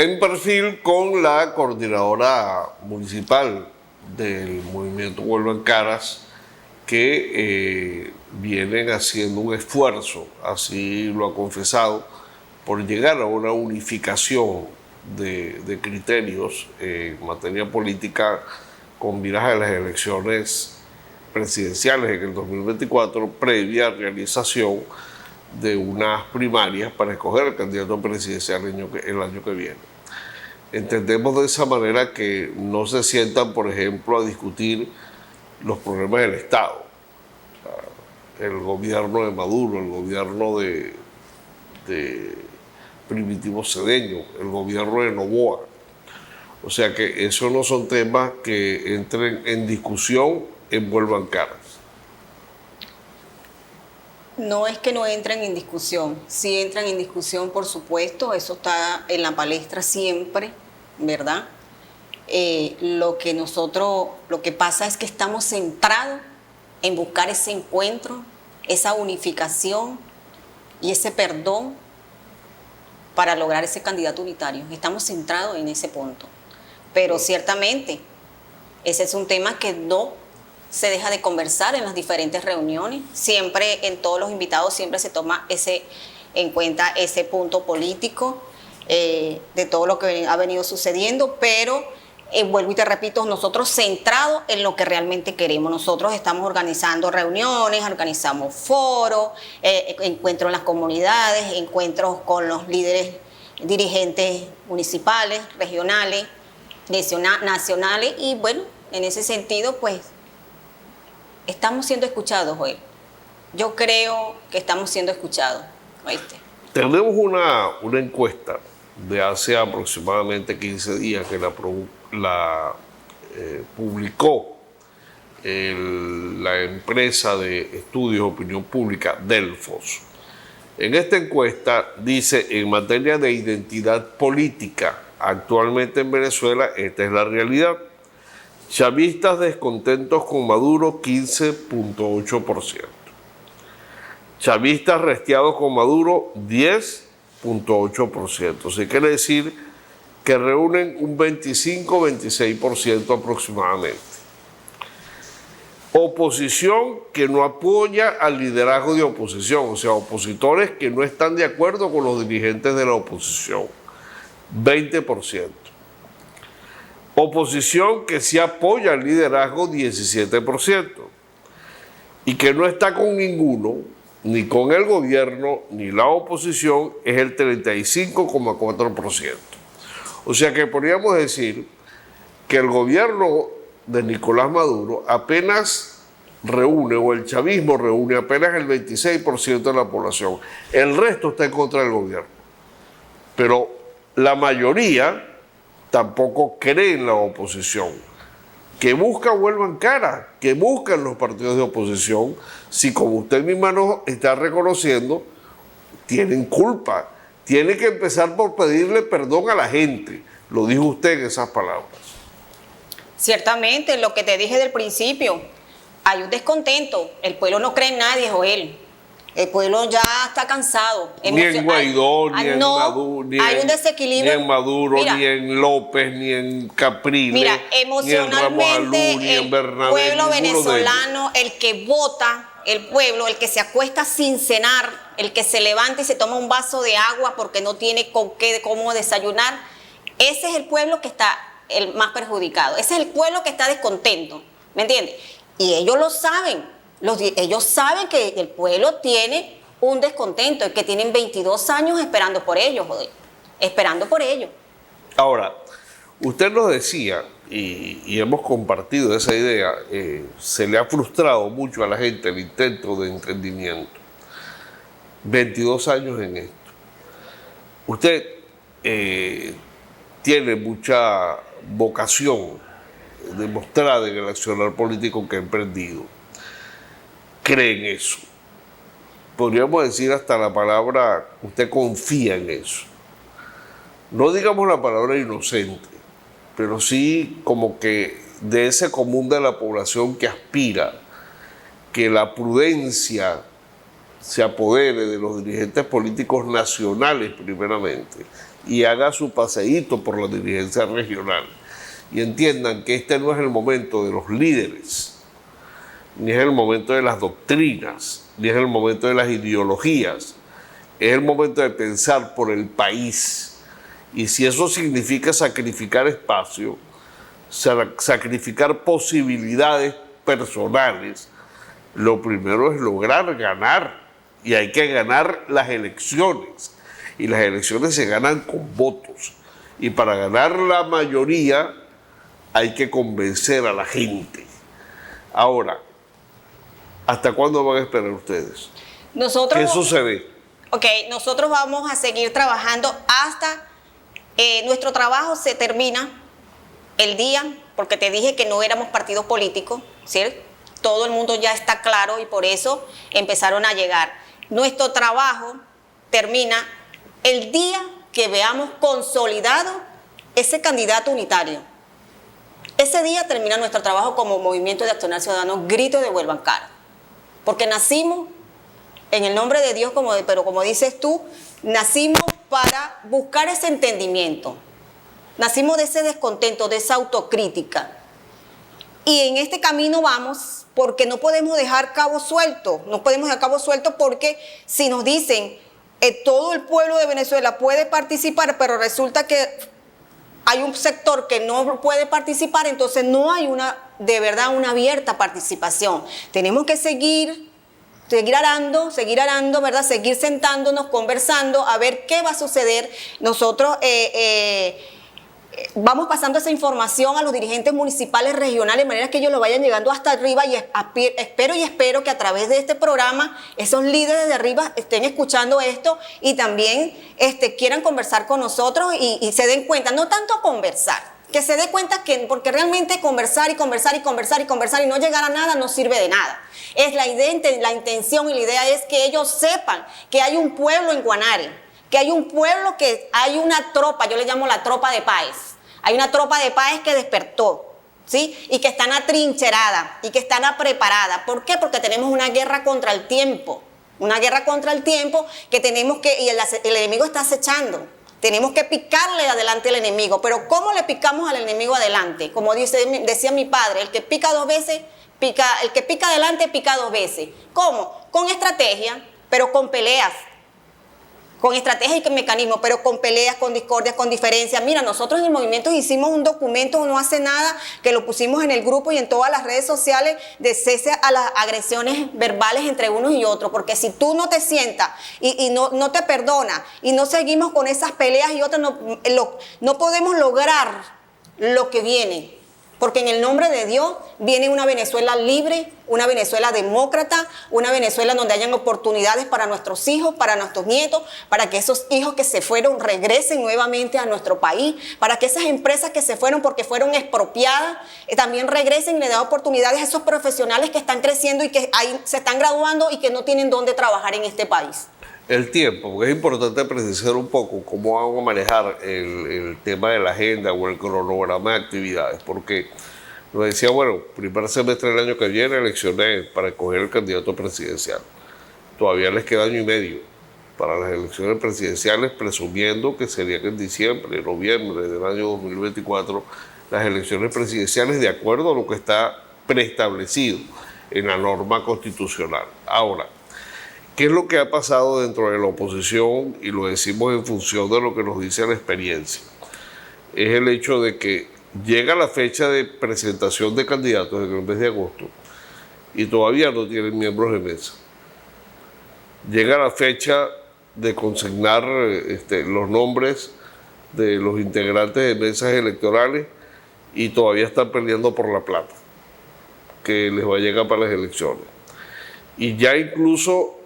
en perfil con la coordinadora municipal del movimiento Vuelvan Caras, que vienen haciendo un esfuerzo, así lo ha confesado, por llegar a una unificación de criterios en materia política con miras a las elecciones presidenciales en el 2024, previa realización de unas primarias para escoger el candidato presidencial el año que viene. Entendemos de esa manera que no se sientan, por ejemplo, a discutir los problemas del Estado. El gobierno de Maduro, el gobierno de Primitivo Cedeño, el gobierno de Noboa. O sea que esos no son temas que entren en discusión en Vuelvan Caras. No es que no entren en discusión, sí entran en discusión, por supuesto, eso está en la palestra siempre, ¿verdad? Lo que pasa es que estamos centrados en buscar ese encuentro, esa unificación y ese perdón para lograr ese candidato unitario. Estamos centrados en ese punto. Pero ciertamente, ese es un tema que no se deja de conversar en las diferentes reuniones. Siempre, en todos los invitados, siempre se toma en cuenta ese punto político de todo lo que ha venido sucediendo, pero vuelvo y te repito, nosotros centrados en lo que realmente queremos. Nosotros estamos organizando reuniones, organizamos foros, encuentros en las comunidades, encuentros con los líderes, dirigentes municipales, regionales, nacionales, y bueno, en ese sentido, pues, estamos siendo escuchados, Joel. Yo creo que estamos siendo escuchados, ¿oíste? Tenemos una encuesta de hace aproximadamente 15 días que la publicó la empresa de estudios de opinión pública Delfos. En esta encuesta dice: en materia de identidad política, actualmente en Venezuela, esta es la realidad. Chavistas descontentos con Maduro, 15.8%. Chavistas restiados con Maduro, 10.8%. Eso quiere decir que reúnen un 25-26% aproximadamente. Oposición que no apoya al liderazgo de oposición, o sea, opositores que no están de acuerdo con los dirigentes de la oposición, 20%. Oposición que sí apoya al liderazgo, 17%. Y que no está con ninguno, ni con el gobierno, ni la oposición, es el 35,4%. O sea que podríamos decir que el gobierno de Nicolás Maduro apenas reúne, o el chavismo reúne apenas el 26% de la población. El resto está en contra del gobierno. Pero la mayoría tampoco cree en la oposición, que busca Vuelvan Caras, que buscan los partidos de oposición, si, como usted misma nos está reconociendo, tienen culpa. Tiene que empezar por pedirle perdón a la gente. Lo dijo usted en esas palabras. Ciertamente, lo que te dije del principio, hay un descontento. El pueblo no cree en nadie, Joel. El pueblo ya está cansado. Ni en Guaidó, ni en Maduro, hay un desequilibrio. Ni en Maduro, mira, ni en López, ni en Capriles. Mira, emocionalmente, ni en Bernabé, pueblo venezolano, el que vota, el pueblo, el que se acuesta sin cenar, el que se levanta y se toma un vaso de agua porque no tiene cómo desayunar, ese es el pueblo que está el más perjudicado. Ese es el pueblo que está descontento, ¿me entiendes? Y ellos lo saben. Ellos saben que el pueblo tiene un descontento, y que tienen 22 años esperando por ellos, joder, esperando por ellos. Ahora, usted nos decía, y hemos compartido esa idea, se le ha frustrado mucho a la gente el intento de entendimiento. 22 años en esto. Usted tiene mucha vocación demostrada en el accionar político que ha emprendido. Cree en eso. Podríamos decir hasta la palabra, usted confía en eso. No digamos la palabra inocente, pero sí como que de ese común de la población que aspira que la prudencia se apodere de los dirigentes políticos nacionales primeramente, y haga su paseíto por la dirigencia regional y entiendan que este no es el momento de los líderes, ni es el momento de las doctrinas, ni es el momento de las ideologías, es el momento de pensar por el país. Y si eso significa sacrificar espacio, sacrificar posibilidades personales, lo primero es lograr ganar. Y hay que ganar las elecciones. Y las elecciones se ganan con votos. Y para ganar la mayoría hay que convencer a la gente. Ahora, ¿hasta cuándo van a esperar ustedes? Nosotros, ¿Qué sucede? Ok, nosotros vamos a seguir trabajando hasta nuestro trabajo se termina el día, porque te dije que no éramos partidos políticos, ¿cierto? Todo el mundo ya está claro y por eso empezaron a llegar. Nuestro trabajo termina el día que veamos consolidado ese candidato unitario. Ese día termina nuestro trabajo como Movimiento de Accionar Ciudadano, Grito de Vuelvan Cara. Porque nacimos en el nombre de Dios, pero como dices tú, nacimos para buscar ese entendimiento. Nacimos de ese descontento, de esa autocrítica. Y en este camino vamos porque no podemos dejar cabo suelto. No podemos dejar cabo suelto porque si nos dicen todo el pueblo de Venezuela puede participar, pero resulta que hay un sector que no puede participar, entonces no hay de verdad una abierta participación. Tenemos que seguir arando, ¿verdad? Seguir sentándonos, conversando, a ver qué va a suceder. Nosotros vamos pasando esa información a los dirigentes municipales, regionales, de manera que ellos lo vayan llegando hasta arriba y espero que a través de este programa esos líderes de arriba estén escuchando esto y también quieran conversar con nosotros y se den cuenta, no tanto conversar, que se dé cuenta que porque realmente conversar y no llegar a nada no sirve de nada. Es la intención y la idea es que ellos sepan que hay un pueblo en Guanare, que hay un pueblo, que hay una tropa, yo le llamo la tropa de Páez. Hay una tropa de Páez que despertó, ¿sí? Y que están atrincherada y que están preparada. ¿Por qué? Porque tenemos una guerra contra el tiempo. Una guerra contra el tiempo que tenemos que, y el enemigo está acechando. Tenemos que picarle adelante al enemigo. Pero ¿cómo le picamos al enemigo adelante? Como decía mi padre, el que pica dos veces, el que pica adelante pica dos veces. ¿Cómo? Con estrategia, pero con peleas. Con estrategia y con mecanismo, pero con peleas, con discordias, con diferencias. Mira, nosotros en el movimiento hicimos un documento no hace nada, que lo pusimos en el grupo y en todas las redes sociales, de cese a las agresiones verbales entre unos y otros, porque si tú no te sientas y no te perdonas y no seguimos con esas peleas y otras, no podemos lograr lo que viene. Porque en el nombre de Dios viene una Venezuela libre, una Venezuela demócrata, una Venezuela donde hayan oportunidades para nuestros hijos, para nuestros nietos, para que esos hijos que se fueron regresen nuevamente a nuestro país, para que esas empresas que se fueron porque fueron expropiadas también regresen y le den oportunidades a esos profesionales que están creciendo y que se están graduando y que no tienen dónde trabajar en este país. El tiempo, porque es importante precisar un poco cómo vamos a manejar el tema de la agenda o el cronograma de actividades, porque nos decía, bueno, primer semestre del año que viene elecciones para escoger el candidato presidencial. Todavía les queda año y medio para las elecciones presidenciales, presumiendo que serían en diciembre, noviembre del año 2024, las elecciones presidenciales de acuerdo a lo que está preestablecido en la norma constitucional. Ahora, ¿qué es lo que ha pasado dentro de la oposición? Y lo decimos en función de lo que nos dice la experiencia. Es el hecho de que llega la fecha de presentación de candidatos en el mes de agosto y todavía no tienen miembros de mesa. Llega la fecha de consignar los nombres de los integrantes de mesas electorales y todavía están peleando por la plata que les va a llegar para las elecciones. Y ya incluso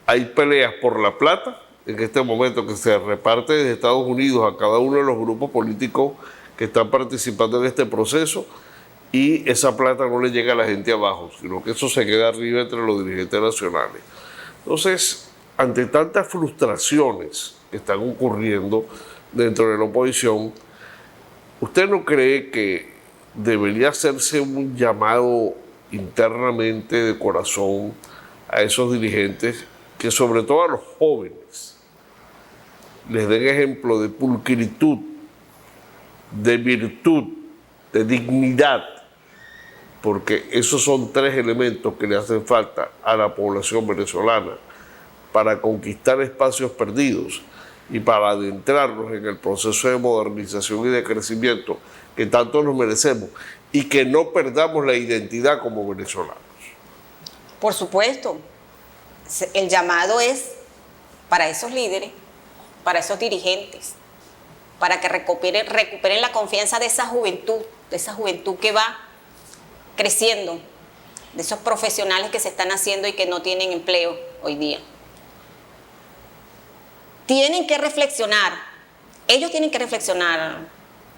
hay peleas por la plata en este momento que se reparte desde Estados Unidos a cada uno de los grupos políticos que están participando en este proceso y esa plata no le llega a la gente abajo, sino que eso se queda arriba entre los dirigentes nacionales. Entonces, ante tantas frustraciones que están ocurriendo dentro de la oposición, ¿usted no cree que debería hacerse un llamado internamente de corazón a esos dirigentes, que sobre todo a los jóvenes, les den ejemplo de pulcritud, de virtud, de dignidad, porque esos son tres elementos que le hacen falta a la población venezolana para conquistar espacios perdidos y para adentrarnos en el proceso de modernización y de crecimiento que tanto nos merecemos y que no perdamos la identidad como venezolanos. Por supuesto, el llamado es para esos líderes, para esos dirigentes, para que recuperen la confianza de esa juventud que va creciendo, de esos profesionales que se están haciendo y que no tienen empleo hoy día. Tienen que reflexionar, ellos tienen que reflexionar,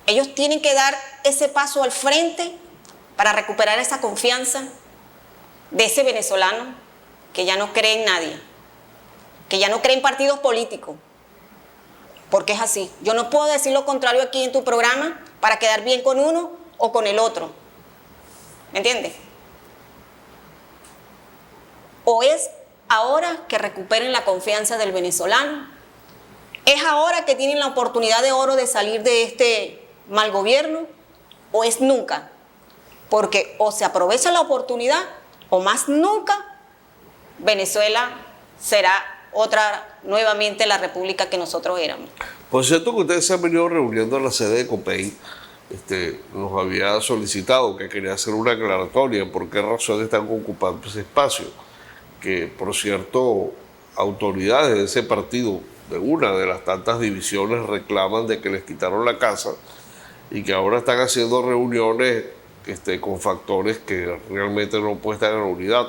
ellos tienen que dar ese paso al frente para recuperar esa confianza de ese venezolano que ya no cree en nadie, que ya no cree en partidos políticos. Porque es así. Yo no puedo decir lo contrario aquí en tu programa para quedar bien con uno o con el otro. ¿Me entiendes? O es ahora que recuperen la confianza del venezolano. Es ahora que tienen la oportunidad de oro de salir de este mal gobierno. O es nunca. Porque o se aprovecha la oportunidad o más nunca Venezuela será nuevamente la república que nosotros éramos. Por cierto que ustedes se han venido reuniendo en la sede de COPEI, nos había solicitado que quería hacer una aclaratoria por qué razón están ocupando ese espacio, que por cierto autoridades de ese partido, de una de las tantas divisiones, reclaman de que les quitaron la casa y que ahora están haciendo reuniones con factores que realmente no puestan en la unidad.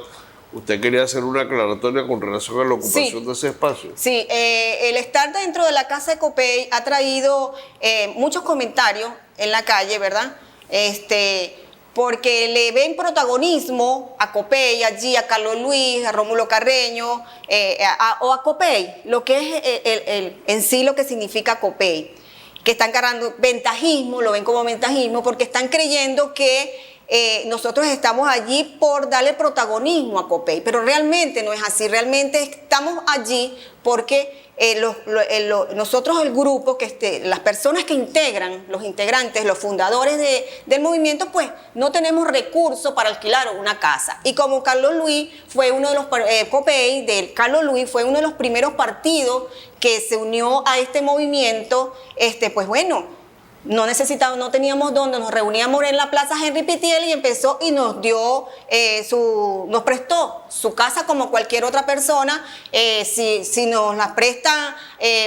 ¿Usted quería hacer una aclaratoria con relación a la ocupación de ese espacio? Sí, el estar dentro de la casa de COPEI ha traído muchos comentarios en la calle, ¿verdad? Porque le ven protagonismo a COPEI, allí a Carlos Luis, a Rómulo Carreño, o a COPEI, lo que es en sí lo que significa COPEI, que están ganando ventajismo, lo ven como ventajismo, porque están creyendo que nosotros estamos allí por darle protagonismo a COPEI, pero realmente no es así, realmente estamos allí porque nosotros el grupo, las personas que integran, los integrantes, los fundadores del movimiento, pues no tenemos recursos para alquilar una casa. Y como Carlos Luis fue uno de los, COPEI de Carlos Luis fue uno de los primeros partidos que se unió a este movimiento, pues bueno, no teníamos dónde, nos reuníamos en la Plaza Henry Pitiel y nos prestó su casa como cualquier otra persona. Si nos la presta,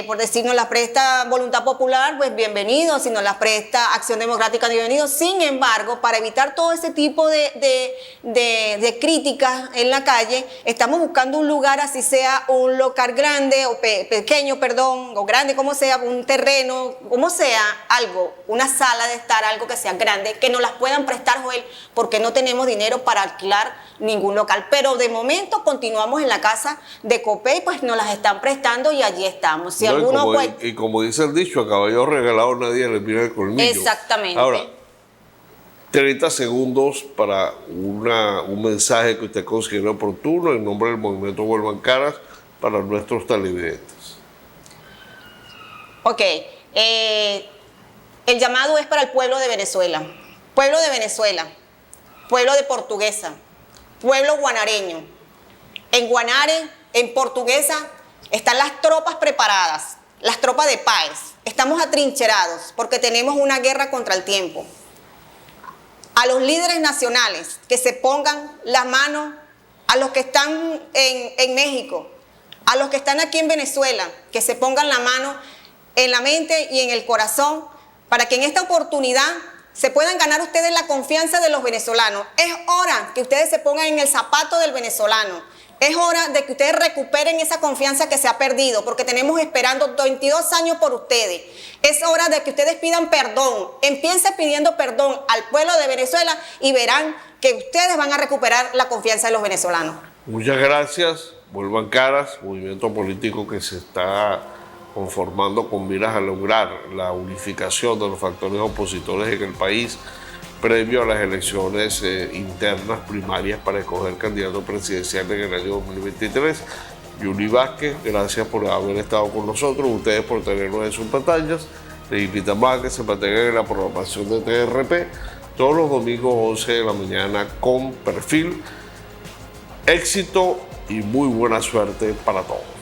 por decir, nos la presta Voluntad Popular, pues bienvenido. Si nos la presta Acción Democrática, bienvenido. Sin embargo, para evitar todo ese tipo de críticas en la calle, estamos buscando un lugar, así sea un local grande o pequeño, o grande, como sea, un terreno, como sea, algo, una sala de estar, algo que sea grande, que nos las puedan prestar, Joel, porque no tenemos dinero para alquilar ningún local. Pero de momento continuamos en la casa de COPEI, pues nos las están prestando y allí estamos. Si alguno y como dice el dicho, a caballo regalado nadie le mira el colmillo. Exactamente. Ahora, 30 segundos para un mensaje que usted considere oportuno en nombre del movimiento Vuelvan Caras para nuestros televidentes. Ok. El llamado es para el pueblo de Venezuela, pueblo de Portuguesa, pueblo guanareño. En Guanare, en Portuguesa, están las tropas preparadas, las tropas de Páez. Estamos atrincherados porque tenemos una guerra contra el tiempo. A los líderes nacionales que se pongan la mano, a los que están en México, a los que están aquí en Venezuela, que se pongan la mano en la mente y en el corazón, para que en esta oportunidad se puedan ganar ustedes la confianza de los venezolanos. Es hora que ustedes se pongan en el zapato del venezolano. Es hora de que ustedes recuperen esa confianza que se ha perdido, porque tenemos esperando 22 años por ustedes. Es hora de que ustedes pidan perdón. Empiecen pidiendo perdón al pueblo de Venezuela y verán que ustedes van a recuperar la confianza de los venezolanos. Muchas gracias. Vuelvan Caras, movimiento político que se está conformando con miras a lograr la unificación de los factores opositores en el país previo a las elecciones internas primarias para escoger candidato presidencial en el año 2023. Yuli Vázquez, gracias por haber estado con nosotros, ustedes por tenernos en sus pantallas. Les invitamos a que se mantengan en la programación de TRP todos los domingos 11 de la mañana con Perfil. Éxito y muy buena suerte para todos.